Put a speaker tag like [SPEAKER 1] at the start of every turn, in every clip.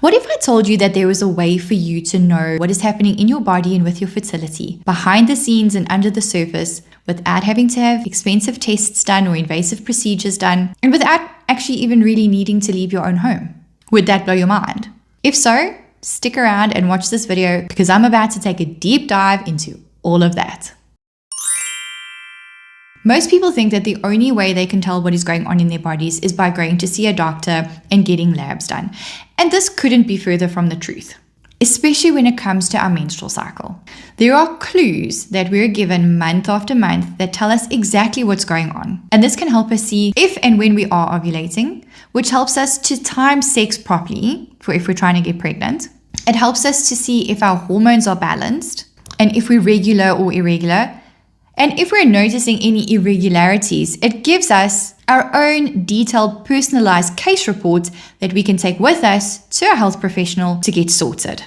[SPEAKER 1] What if I told you that there was a way for you to know what is happening in your body and with your fertility, behind the scenes and under the surface, without having to have expensive tests done or invasive procedures done, and without actually even really needing to leave your own home? Would that blow your mind? If so, stick around and watch this video because I'm about to take a deep dive into all of that. Most people think that the only way they can tell what is going on in their bodies is by going to see a doctor and getting labs done. And this couldn't be further from the truth, especially when it comes to our menstrual cycle. There are clues that we're given month after month that tell us exactly what's going on. And this can help us see if and when we are ovulating, which helps us to time sex properly for if we're trying to get pregnant. It helps us to see if our hormones are balanced and if we're regular or irregular. And if we're noticing any irregularities, it gives us our own detailed personalized case report that we can take with us to a health professional to get sorted.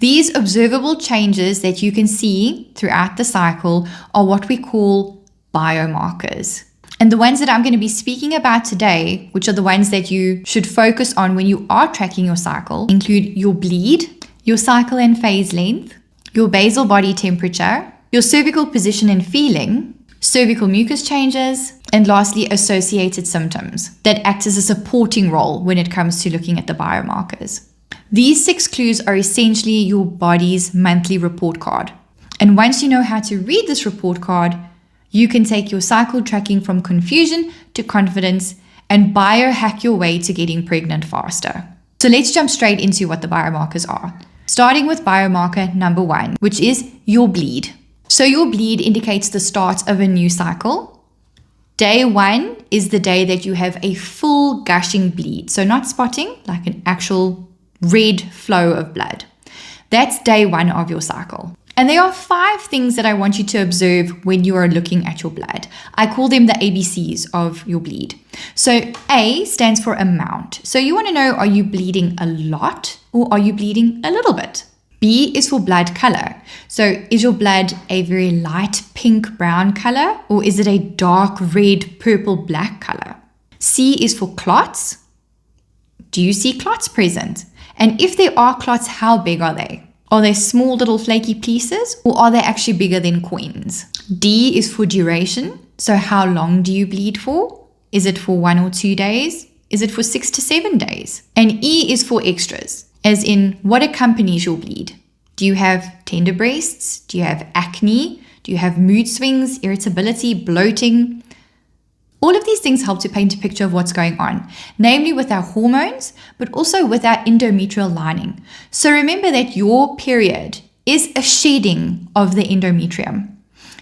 [SPEAKER 1] These observable changes that you can see throughout the cycle are what we call biomarkers. And the ones that I'm going to be speaking about today, which are the ones that you should focus on when you are tracking your cycle, include your bleed, your cycle and phase length, your basal body temperature, your cervical position and feeling, cervical mucus changes, and lastly, associated symptoms that act as a supporting role when it comes to looking at the biomarkers. These 6 clues are essentially your body's monthly report card. And once you know how to read this report card, you can take your cycle tracking from confusion to confidence and biohack your way to getting pregnant faster. So let's jump straight into what the biomarkers are. Starting with biomarker number 1, which is your bleed. So your bleed indicates the start of a new cycle. Day 1 is the day that you have a full gushing bleed. So not spotting, like an actual red flow of blood. That's day 1 of your cycle. And there are 5 things that I want you to observe when you are looking at your blood. I call them the ABCs of your bleed. So A stands for amount. So you want to know, are you bleeding a lot or are you bleeding a little bit? B is for blood color. So is your blood a very light pink brown color or is it a dark red purple black color? C is for clots. Do you see clots present? And if there are clots, how big are they? Are they small little flaky pieces or are they actually bigger than coins? D is for duration. So how long do you bleed for? Is it for 1 or 2 days? Is it for 6 to 7 days? And E is for extras. As in, what accompanies your bleed? Do you have tender breasts? Do you have acne? Do you have mood swings, irritability, bloating? All of these things help to paint a picture of what's going on, namely with our hormones, but also with our endometrial lining. So remember that your period is a shedding of the endometrium.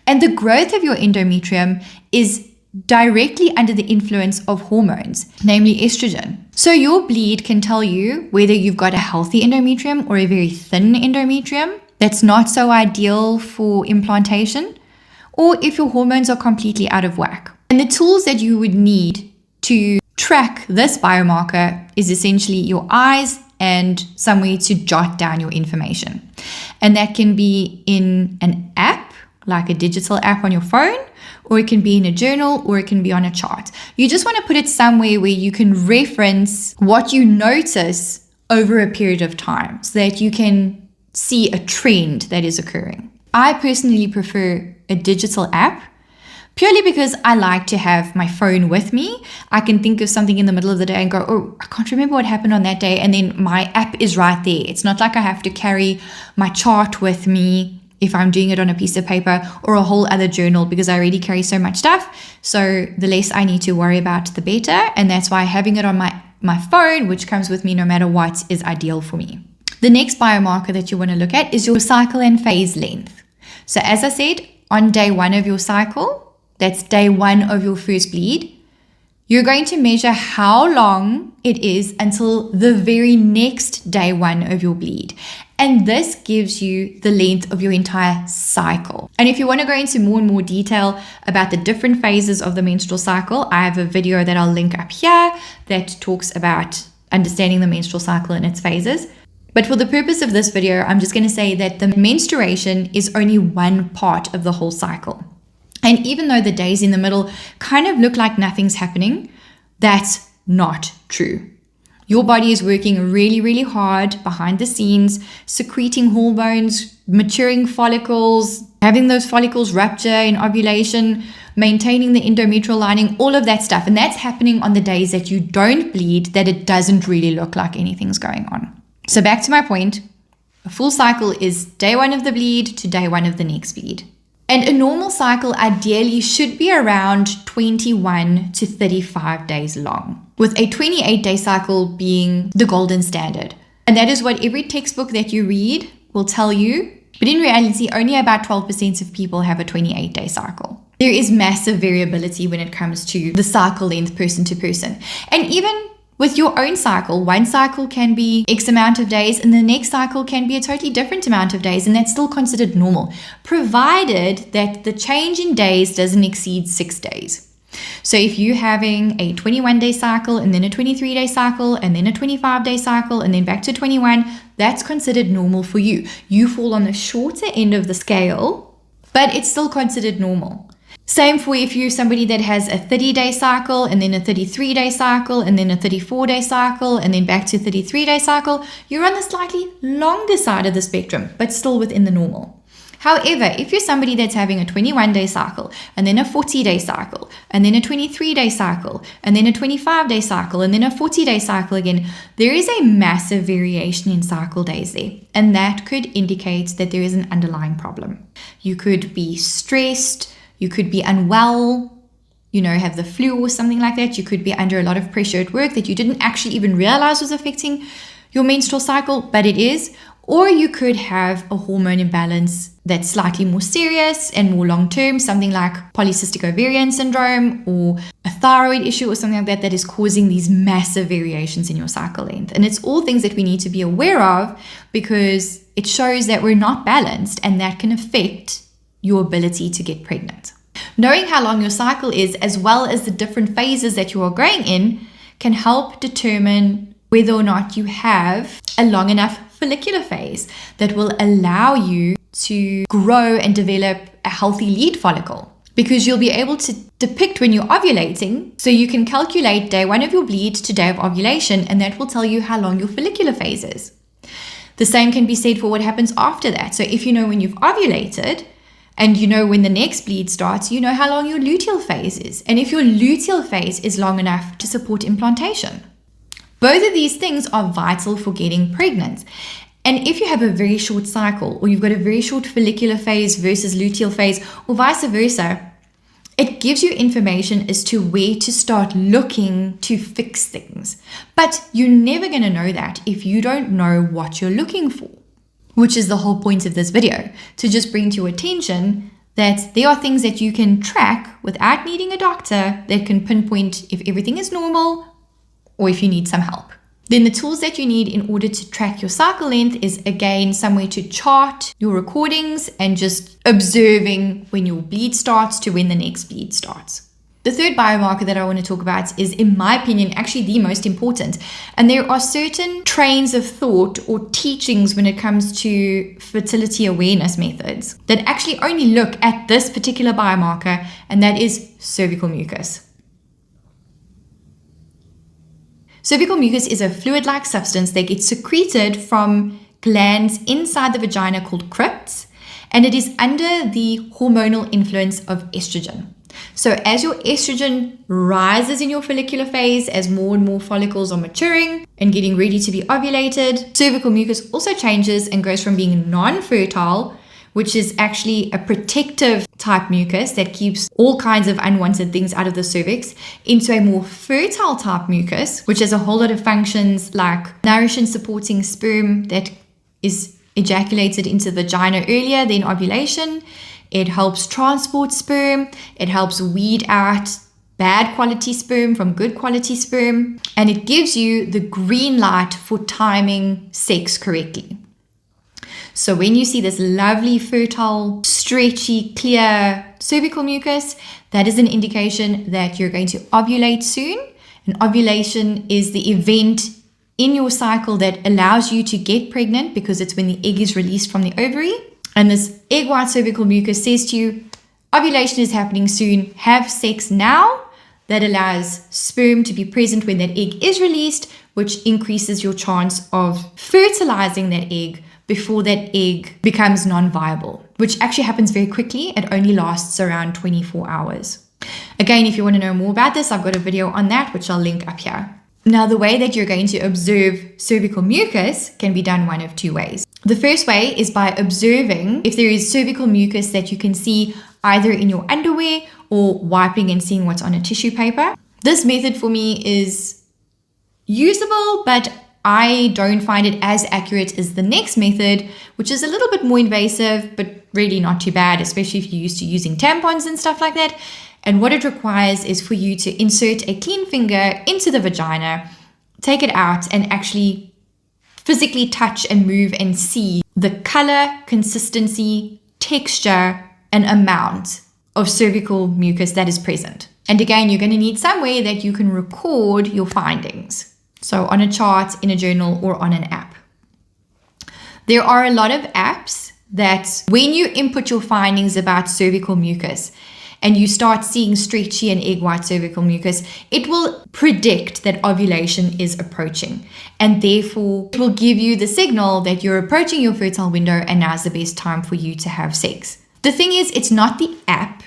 [SPEAKER 1] And the growth of your endometrium is directly under the influence of hormones, namely estrogen. So your bleed can tell you whether you've got a healthy endometrium or a very thin endometrium that's not so ideal for implantation, or if your hormones are completely out of whack. And the tools that you would need to track this biomarker is essentially your eyes and somewhere to jot down your information. And that can be in an app, like a digital app on your phone, or it can be in a journal, or it can be on a chart. You just want to put it somewhere where you can reference what you notice over a period of time so that you can see a trend that is occurring. I personally prefer a digital app purely because I like to have my phone with me. I can think of something in the middle of the day and go, oh, I can't remember what happened on that day. And then my app is right there. It's not like I have to carry my chart with me if I'm doing it on a piece of paper or a whole other journal because I already carry so much stuff. So the less I need to worry about, the better. And that's why having it on my phone, which comes with me no matter what, is ideal for me. The next biomarker that you want to look at is your cycle and phase length. So as I said, on day 1 of your cycle, that's day 1 of your first bleed, you're going to measure how long it is until the very next day 1 of your bleed. And this gives you the length of your entire cycle. And if you want to go into more and more detail about the different phases of the menstrual cycle, I have a video that I'll link up here that talks about understanding the menstrual cycle and its phases. But for the purpose of this video, I'm just going to say that the menstruation is only one part of the whole cycle. And even though the days in the middle kind of look like nothing's happening, that's not true. Your body is working really, really hard behind the scenes, secreting hormones, maturing follicles, having those follicles rupture in ovulation, maintaining the endometrial lining, all of that stuff. And that's happening on the days that you don't bleed, that it doesn't really look like anything's going on. So back to my point, a full cycle is day 1 of the bleed to day 1 of the next bleed. And a normal cycle ideally should be around 21 to 35 days long, with a 28-day cycle being the golden standard. And that is what every textbook that you read will tell you. But in reality, only about 12% of people have a 28-day cycle. There is massive variability when it comes to the cycle length person to person. And even with your own cycle, one cycle can be X amount of days and the next cycle can be a totally different amount of days, and that's still considered normal, provided that the change in days doesn't exceed 6 days. So if you're having a 21-day cycle and then a 23-day cycle and then a 25-day cycle and then back to 21, that's considered normal for you. You fall on the shorter end of the scale, but it's still considered normal. Same for if you're somebody that has a 30-day cycle and then a 33-day cycle and then a 34-day cycle and then back to 33-day cycle, you're on the slightly longer side of the spectrum, but still within the normal. However, if you're somebody that's having a 21-day cycle and then a 40-day cycle and then a 23-day cycle and then a 25-day cycle and then a 40-day cycle again, there is a massive variation in cycle days there. And that could indicate that there is an underlying problem. You could be stressed, you could be unwell, have the flu or something like that. You could be under a lot of pressure at work that you didn't actually even realize was affecting your menstrual cycle, but it is. Or you could have a hormone imbalance that's slightly more serious and more long-term, something like polycystic ovarian syndrome or a thyroid issue or something like that, that is causing these massive variations in your cycle length. And it's all things that we need to be aware of because it shows that we're not balanced, and that can affect your ability to get pregnant. Knowing how long your cycle is, as well as the different phases that you are going in, can help determine whether or not you have a long enough follicular phase that will allow you to grow and develop a healthy lead follicle. Because you'll be able to depict when you're ovulating, so you can calculate day 1 of your bleed to day of ovulation, and that will tell you how long your follicular phase is. The same can be said for what happens after that. So if you know when you've ovulated, and you know when the next bleed starts, you know how long your luteal phase is. And if your luteal phase is long enough to support implantation. Both of these things are vital for getting pregnant. And if you have a very short cycle, or you've got a very short follicular phase versus luteal phase, or vice versa, it gives you information as to where to start looking to fix things. But you're never going to know that if you don't know what you're looking for. Which is the whole point of this video, to just bring to your attention that there are things that you can track without needing a doctor that can pinpoint if everything is normal or if you need some help. Then the tools that you need in order to track your cycle length is, again, somewhere to chart your recordings and just observing when your bleed starts to when the next bleed starts. The third biomarker that I want to talk about is, in my opinion, actually the most important. And there are certain trains of thought or teachings when it comes to fertility awareness methods that actually only look at this particular biomarker, and that is cervical mucus. Cervical mucus is a fluid-like substance that gets secreted from glands inside the vagina called crypts, and it is under the hormonal influence of estrogen. So as your estrogen rises in your follicular phase, as more and more follicles are maturing and getting ready to be ovulated, cervical mucus also changes and goes from being non-fertile, which is actually a protective type mucus that keeps all kinds of unwanted things out of the cervix, into a more fertile type mucus, which has a whole lot of functions like nourishing, supporting sperm that is ejaculated into the vagina earlier than ovulation. It helps transport sperm. It helps weed out bad quality sperm from good quality sperm. And it gives you the green light for timing sex correctly. So when you see this lovely, fertile, stretchy, clear cervical mucus, that is an indication that you're going to ovulate soon. And ovulation is the event in your cycle that allows you to get pregnant, because it's when the egg is released from the ovary. And this egg white cervical mucus says to you, ovulation is happening soon, have sex now. That allows sperm to be present when that egg is released, which increases your chance of fertilizing that egg before that egg becomes non-viable, which actually happens very quickly. It only lasts around 24 hours. Again, if you want to know more about this, I've got a video on that, which I'll link up here. Now, the way that you're going to observe cervical mucus can be done one of two ways. The first way is by observing if there is cervical mucus that you can see either in your underwear or wiping and seeing what's on a tissue paper. This method for me is usable, but I don't find it as accurate as the next method, which is a little bit more invasive, but really not too bad, especially if you're used to using tampons and stuff like that. And what it requires is for you to insert a clean finger into the vagina, take it out, and actually physically touch and move and see the color, consistency, texture, and amount of cervical mucus that is present. And again, you're going to need somewhere that you can record your findings. So on a chart, in a journal, or on an app. There are a lot of apps that when you input your findings about cervical mucus and you start seeing stretchy and egg white cervical mucus, it will predict that ovulation is approaching. And therefore, it will give you the signal that you're approaching your fertile window and now's the best time for you to have sex. The thing is, it's not the app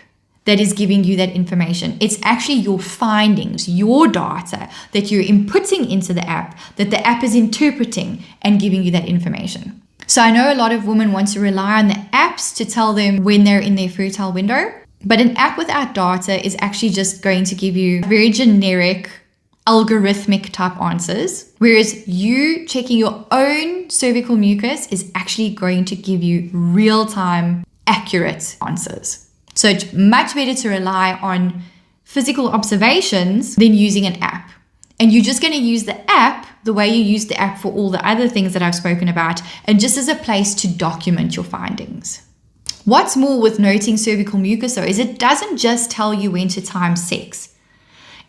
[SPEAKER 1] that is giving you that information. It's actually your findings, your data that you're inputting into the app, that the app is interpreting and giving you that information. So I know a lot of women want to rely on the apps to tell them when they're in their fertile window, but an app without data is actually just going to give you very generic, algorithmic type answers, whereas you checking your own cervical mucus is actually going to give you real-time, accurate answers. So it's much better to rely on physical observations than using an app. And you're just going to use the app the way you use the app for all the other things that I've spoken about, and just as a place to document your findings. What's more with noting cervical mucus though is it doesn't just tell you when to time sex.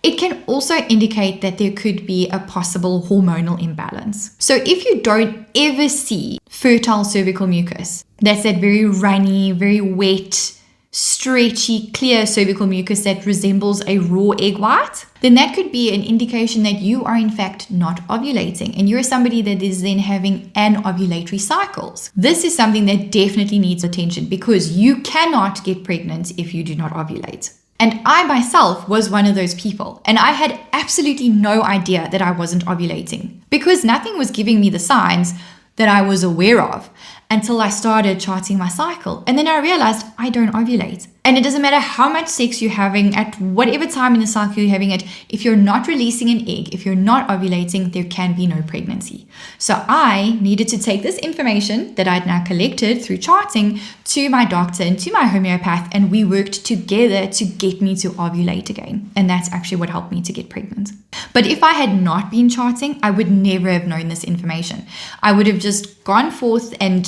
[SPEAKER 1] It can also indicate that there could be a possible hormonal imbalance. So if you don't ever see fertile cervical mucus, that's that very runny, very wet, stretchy, clear cervical mucus that resembles a raw egg white, then that could be an indication that you are in fact not ovulating and you're somebody that is then having anovulatory cycles. This is something that definitely needs attention because you cannot get pregnant if you do not ovulate. And I myself was one of those people, and I had absolutely no idea that I wasn't ovulating because nothing was giving me the signs that I was aware of until I started charting my cycle. And then I realized I don't ovulate. And it doesn't matter how much sex you're having at whatever time in the cycle you're having it, if you're not releasing an egg, if you're not ovulating, there can be no pregnancy. So I needed to take this information that I'd now collected through charting to my doctor and to my homeopath, and we worked together to get me to ovulate again. And that's actually what helped me to get pregnant. But if I had not been charting, I would never have known this information. I would have just gone forth and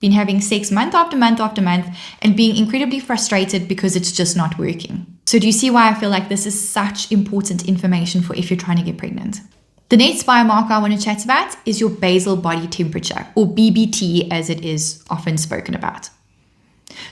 [SPEAKER 1] been having sex month after month after month and being incredibly frustrated because it's just not working. So do you see why I feel like this is such important information for if you're trying to get pregnant? The next biomarker I want to chat about is your basal body temperature, or BBT as it is often spoken about.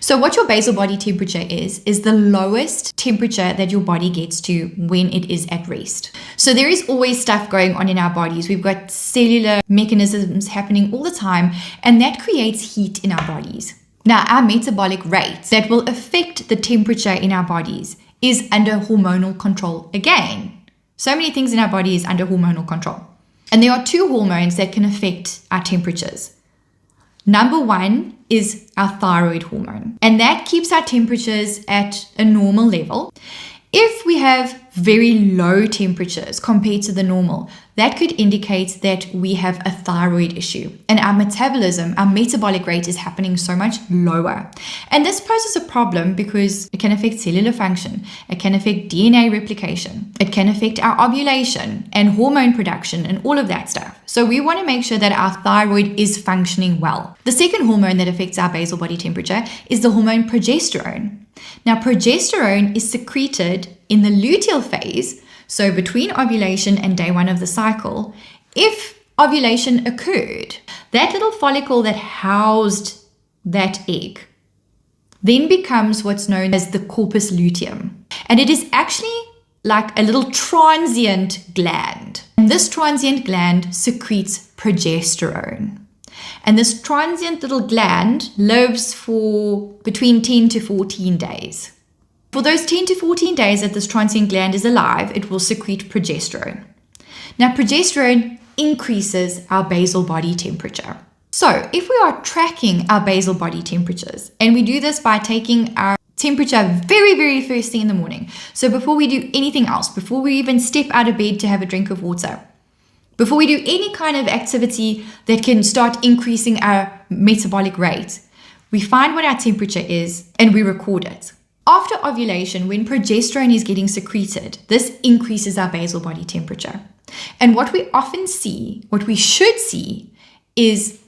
[SPEAKER 1] So what your basal body temperature is the lowest temperature that your body gets to when it is at rest. So there is always stuff going on in our bodies. We've got cellular mechanisms happening all the time, and that creates heat in our bodies. Now, our metabolic rate that will affect the temperature in our bodies is under hormonal control again. So many things in our body is under hormonal control. And there are two hormones that can affect our temperatures. Number one is our thyroid hormone, and that keeps our temperatures at a normal level. If we have very low temperatures compared to the normal, that could indicate that we have a thyroid issue and our metabolism, our metabolic rate is happening so much lower. And this poses a problem because it can affect cellular function, it can affect DNA replication, it can affect our ovulation and hormone production and all of that stuff. So we want to make sure that our thyroid is functioning well. The second hormone that affects our basal body temperature is the hormone progesterone. Now, progesterone is secreted in the luteal phase, so between ovulation and day one of the cycle. If ovulation occurred, that little follicle that housed that egg then becomes what's known as the corpus luteum. And it is actually like a little transient gland. And And this transient gland secretes progesterone. And this transient little gland lives for between 10 to 14 days. For those 10 to 14 days that this transient gland is alive, it will secrete progesterone. Now, progesterone increases our basal body temperature. So if we are tracking our basal body temperatures, and we do this by taking our temperature very, very first thing in the morning. So before we do anything else, before we even step out of bed to have a drink of water, before we do any kind of activity that can start increasing our metabolic rate, we find what our temperature is and we record it. After ovulation, when progesterone is getting secreted, this increases our basal body temperature. And what we often see, what we should see, is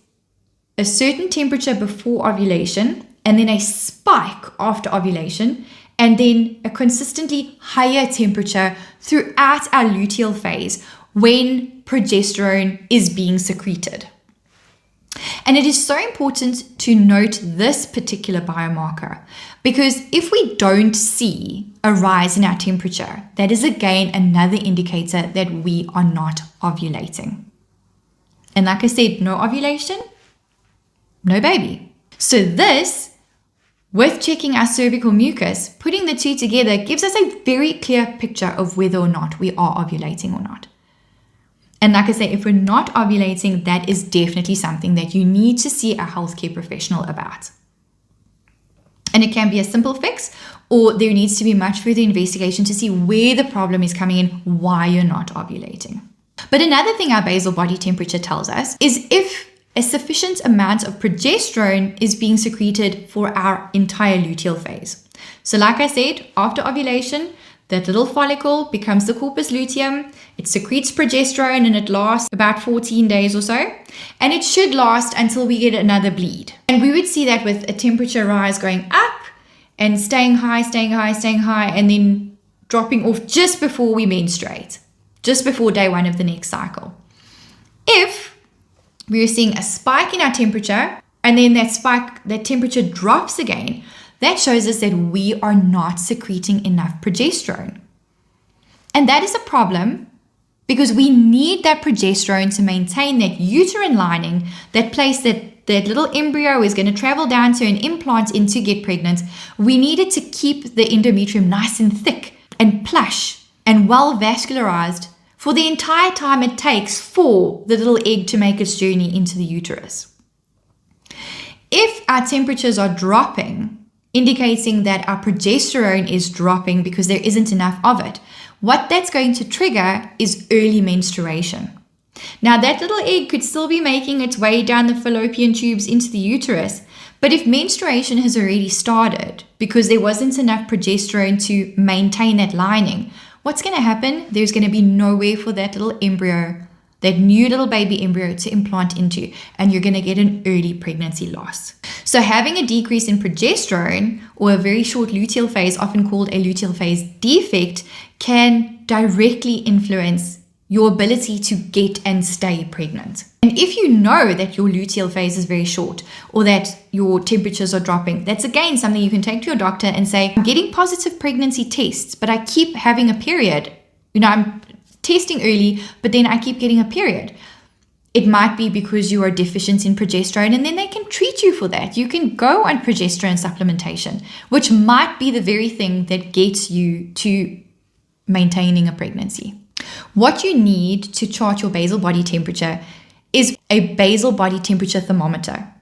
[SPEAKER 1] a certain temperature before ovulation, and then a spike after ovulation, and then a consistently higher temperature throughout our luteal phase when progesterone is being secreted. And it is so important to note this particular biomarker, because if we don't see a rise in our temperature, that is again another indicator that we are not ovulating. And like I said, no ovulation, no baby. So this, with checking our cervical mucus, putting the two together gives us a very clear picture of whether or not we are ovulating or not. And like I say, if we're not ovulating, that is definitely something that you need to see a healthcare professional about. And it can be a simple fix, or there needs to be much further investigation to see where the problem is coming in, why you're not ovulating. But another thing our basal body temperature tells us is if a sufficient amount of progesterone is being secreted for our entire luteal phase. So like I said, after ovulation, that little follicle becomes the corpus luteum. It secretes progesterone and it lasts about 14 days or so. And it should last until we get another bleed. And we would see that with a temperature rise going up and staying high, and then dropping off just before we menstruate, just before day 1 of the next cycle. If we're seeing a spike in our temperature and then that temperature drops again, that shows us that we are not secreting enough progesterone. And that is a problem because we need that progesterone to maintain that uterine lining, that place that little embryo is going to travel down to and implant in to get pregnant. We need it to keep the endometrium nice and thick and plush and well vascularized for the entire time it takes for the little egg to make its journey into the uterus. If our temperatures are dropping, indicating that our progesterone is dropping because there isn't enough of it, what that's going to trigger is early menstruation. Now, that little egg could still be making its way down the fallopian tubes into the uterus, but if menstruation has already started because there wasn't enough progesterone to maintain that lining, what's going to happen? There's going to be nowhere for that little embryo, that new little baby embryo, to implant into, and you're going to get an early pregnancy loss. So having a decrease in progesterone, or a very short luteal phase, often called a luteal phase defect, can directly influence your ability to get and stay pregnant. And if you know that your luteal phase is very short, or that your temperatures are dropping, that's again something you can take to your doctor and say, I'm getting positive pregnancy tests, but I keep having a period. I'm testing early, but then I keep getting a period. It might be because you are deficient in progesterone, and then they can treat you for that. You can go on progesterone supplementation, which might be the very thing that gets you to maintaining a pregnancy. What you need to chart your basal body temperature is a basal body temperature thermometer,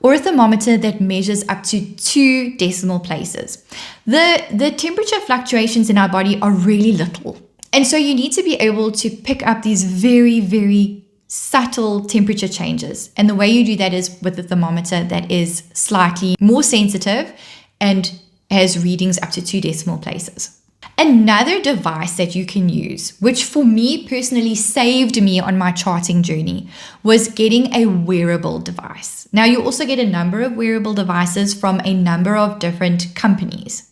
[SPEAKER 1] or a thermometer that measures up to 2 decimal places. The temperature fluctuations in our body are really little. And so you need to be able to pick up these very, very subtle temperature changes. And the way you do that is with a thermometer that is slightly more sensitive and has readings up to 2 decimal places. Another device that you can use, which for me personally saved me on my charting journey, was getting a wearable device. Now, you also get a number of wearable devices from a number of different companies.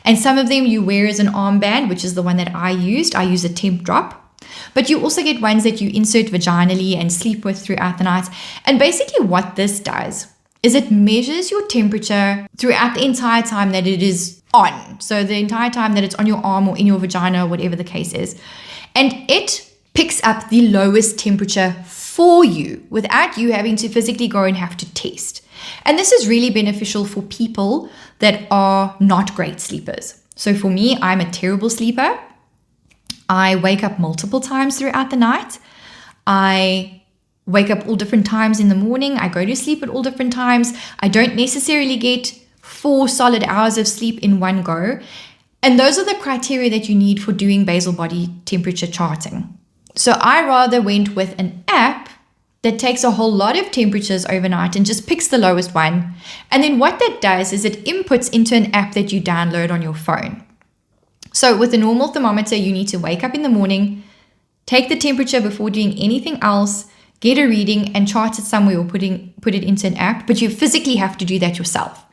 [SPEAKER 1] And some of them you wear as an armband, which is the one that I used. I use a temp drop. But you also get ones that you insert vaginally and sleep with throughout the night. And basically what this does is it measures your temperature throughout the entire time that it is on. So the entire time that it's on your arm or in your vagina or whatever the case is. And it picks up the lowest temperature for you without you having to physically go and have to test. And this is really beneficial for people that are not great sleepers. So for me, I'm a terrible sleeper. I wake up multiple times throughout the night. I wake up all different times in the morning. I go to sleep at all different times. I don't necessarily get 4 solid hours of sleep in one go. And those are the criteria that you need for doing basal body temperature charting. So I rather went with an app that takes a whole lot of temperatures overnight and just picks the lowest one. And then what that does is it inputs into an app that you download on your phone. So with a normal thermometer, you need to wake up in the morning, take the temperature before doing anything else, get a reading and chart it somewhere or put it into an app, but you physically have to do that yourself.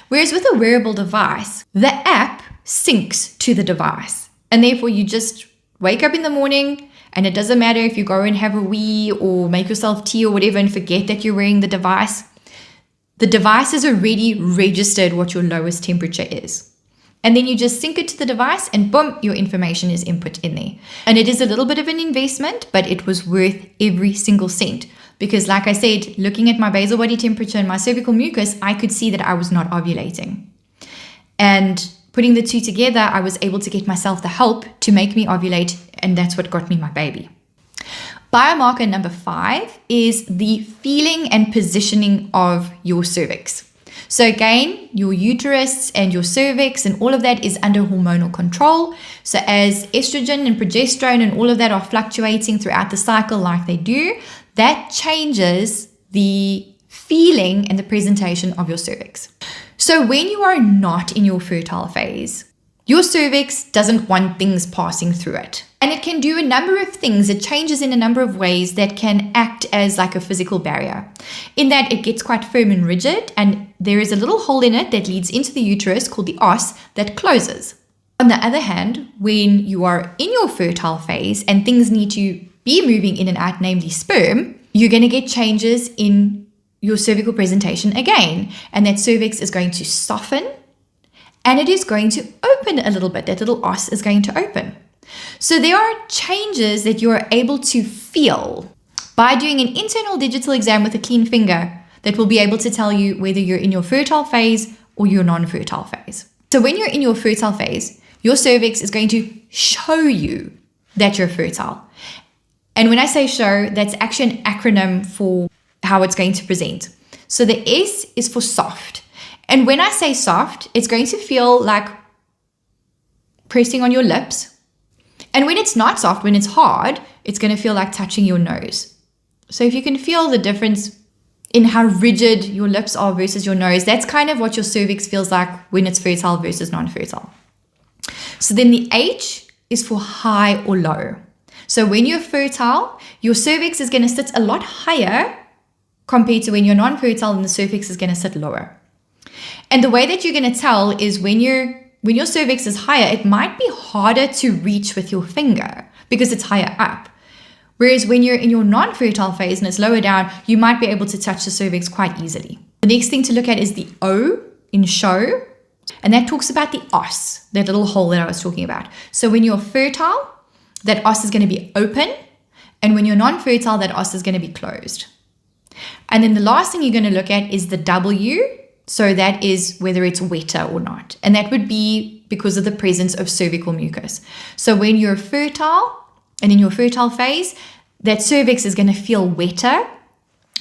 [SPEAKER 1] Whereas with a wearable device, the app syncs to the device. And therefore you just wake up in the morning, and it doesn't matter if you go and have a wee or make yourself tea or whatever and forget that you're wearing the device. The device has already registered what your lowest temperature is. And then you just sync it to the device and boom, your information is input in there. And it is a little bit of an investment, but it was worth every single cent. Because like I said, looking at my basal body temperature and my cervical mucus, I could see that I was not ovulating. And putting the two together, I was able to get myself the help to make me ovulate, and that's what got me my baby. Biomarker number 5 is the feeling and positioning of your cervix. So again, your uterus and your cervix and all of that is under hormonal control. So as estrogen and progesterone and all of that are fluctuating throughout the cycle like they do, that changes the feeling and the presentation of your cervix. So when you are not in your fertile phase, your cervix doesn't want things passing through it. And it can do a number of things. It changes in a number of ways that can act as like a physical barrier. In that it gets quite firm and rigid, and there is a little hole in it that leads into the uterus called the os that closes. On the other hand, when you are in your fertile phase and things need to be moving in and out, namely sperm, you're going to get changes in your cervical presentation again. And that cervix is going to soften and it is going to open a little bit. That little os is going to open. So there are changes that you are able to feel by doing an internal digital exam with a clean finger that will be able to tell you whether you're in your fertile phase or your non-fertile phase. So when you're in your fertile phase, your cervix is going to show you that you're fertile. And when I say show, that's actually an acronym for how it's going to present. So the S is for soft. And when I say soft, it's going to feel like pressing on your lips. And when it's not soft, when it's hard, it's going to feel like touching your nose. So if you can feel the difference in how rigid your lips are versus your nose, that's kind of what your cervix feels like when it's fertile versus non-fertile. So then the H is for high or low. So when you're fertile, your cervix is going to sit a lot higher compared to when you're non-fertile, and the cervix is going to sit lower. And the way that you're going to tell is when your cervix is higher, it might be harder to reach with your finger because it's higher up. Whereas when you're in your non-fertile phase and it's lower down, you might be able to touch the cervix quite easily. The next thing to look at is the O in show, and that talks about the os, that little hole that I was talking about. So when you're fertile, that os is going to be open, and when you're non-fertile, that os is going to be closed. And then the last thing you're going to look at is the W. So that is whether it's wetter or not. And that would be because of the presence of cervical mucus. So when you're fertile and in your fertile phase, that cervix is going to feel wetter.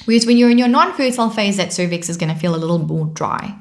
[SPEAKER 1] Whereas when you're in your non-fertile phase, that cervix is going to feel a little more dry.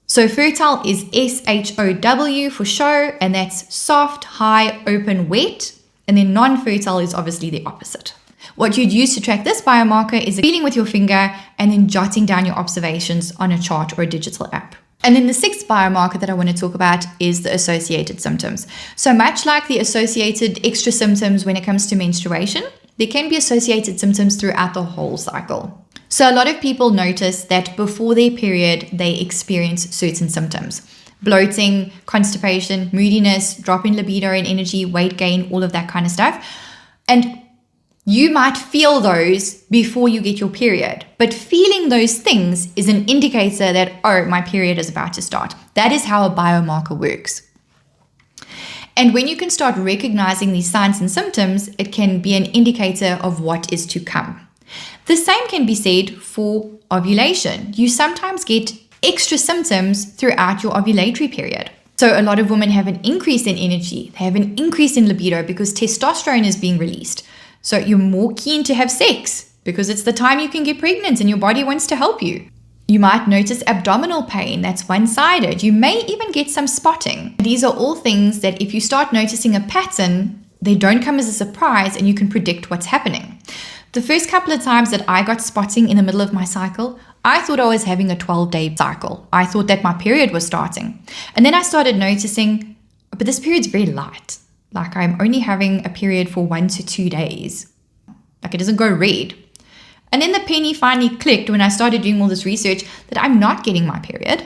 [SPEAKER 1] So fertile is SHOW for show, and that's soft, high, open, wet. And then non-fertile is obviously the opposite. What you'd use to track this biomarker is feeling with your finger and then jotting down your observations on a chart or a digital app. And then the 6th biomarker that I want to talk about is the associated symptoms. So much like the associated extra symptoms when it comes to menstruation, there can be associated symptoms throughout the whole cycle. So a lot of people notice that before their period, they experience certain symptoms. Bloating, constipation, moodiness, drop in libido and energy, weight gain, all of that kind of stuff. And you might feel those before you get your period, but feeling those things is an indicator that, oh, my period is about to start. That is how a biomarker works. And when you can start recognizing these signs and symptoms, it can be an indicator of what is to come. The same can be said for ovulation. You sometimes get extra symptoms throughout your ovulatory period. So a lot of women have an increase in energy, they have an increase in libido because testosterone is being released. So you're more keen to have sex because it's the time you can get pregnant and your body wants to help you. You might notice abdominal pain that's one-sided. You may even get some spotting. These are all things that if you start noticing a pattern, they don't come as a surprise and you can predict what's happening. The first couple of times that I got spotting in the middle of my cycle, I thought I was having a 12-day cycle. I thought that my period was starting. And then I started noticing, but this period's very light. Like I'm only having a period for 1 to 2 days. Like it doesn't go red. And then the penny finally clicked when I started doing all this research that I'm not getting my period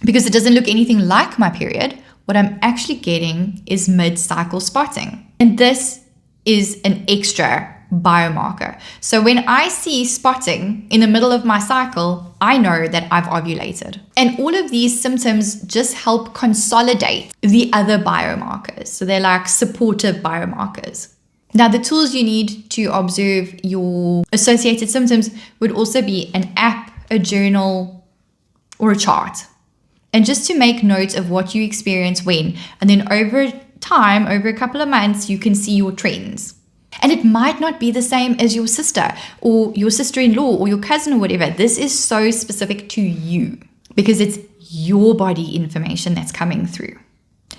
[SPEAKER 1] because it doesn't look anything like my period. What I'm actually getting is mid-cycle spotting. And this is an extra biomarker. So when I see spotting in the middle of my cycle, I know that I've ovulated. And all of these symptoms just help consolidate the other biomarkers. So they're like supportive biomarkers. Now, the tools you need to observe your associated symptoms would also be an app, a journal, or a chart. And just to make note of what you experience when, and then over time, over a couple of months, you can see your trends. And it might not be the same as your sister or your sister-in-law or your cousin or whatever. This is so specific to you because it's your body information that's coming through.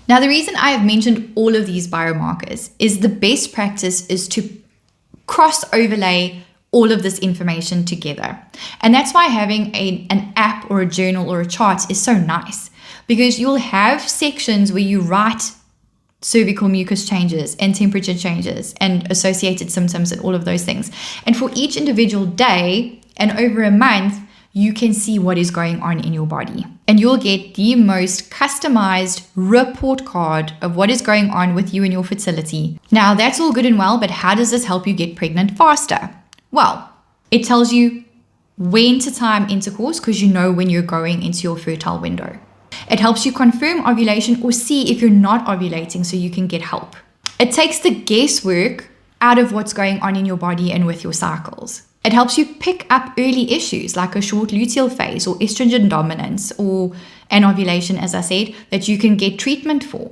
[SPEAKER 1] Now, the reason I have mentioned all of these biomarkers is the best practice is to cross-overlay all of this information together. And that's why having an app or a journal or a chart is so nice because you'll have sections where you write cervical mucus changes and temperature changes and associated symptoms and all of those things. And for each individual day and over a month, you can see what is going on in your body. And you'll get the most customized report card of what is going on with you and your fertility. Now, that's all good and well, but how does this help you get pregnant faster? Well, it tells you when to time intercourse because you know when you're going into your fertile window. It helps you confirm ovulation or see if you're not ovulating so you can get help. It takes the guesswork out of what's going on in your body and with your cycles. It helps you pick up early issues like a short luteal phase or estrogen dominance or an ovulation, as I said, that you can get treatment for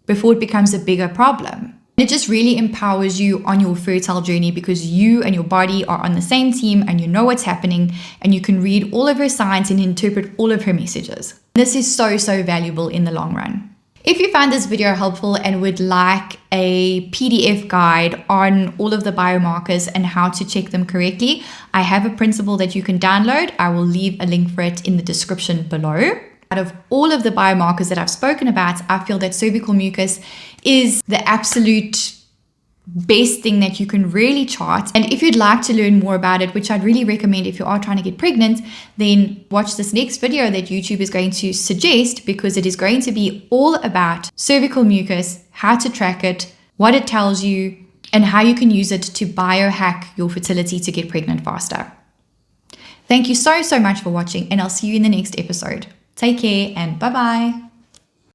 [SPEAKER 1] before it becomes a bigger problem. It just really empowers you on your fertile journey because you and your body are on the same team and you know what's happening and you can read all of her signs and interpret all of her messages. This is so valuable in the long run. If you found this video helpful and would like a PDF guide on all of the biomarkers and how to check them correctly, I have a printable that you can download. I will leave a link for it in the description below. Out of all of the biomarkers that I've spoken about, I feel that cervical mucus is the absolute best thing that you can really chart. And if you'd like to learn more about it, which I'd really recommend if you are trying to get pregnant, then watch this next video that YouTube is going to suggest because it is going to be all about cervical mucus, how to track it, what it tells you, and how you can use it to biohack your fertility to get pregnant faster. Thank you so much for watching, and I'll see you in the next episode. Take care and bye-bye.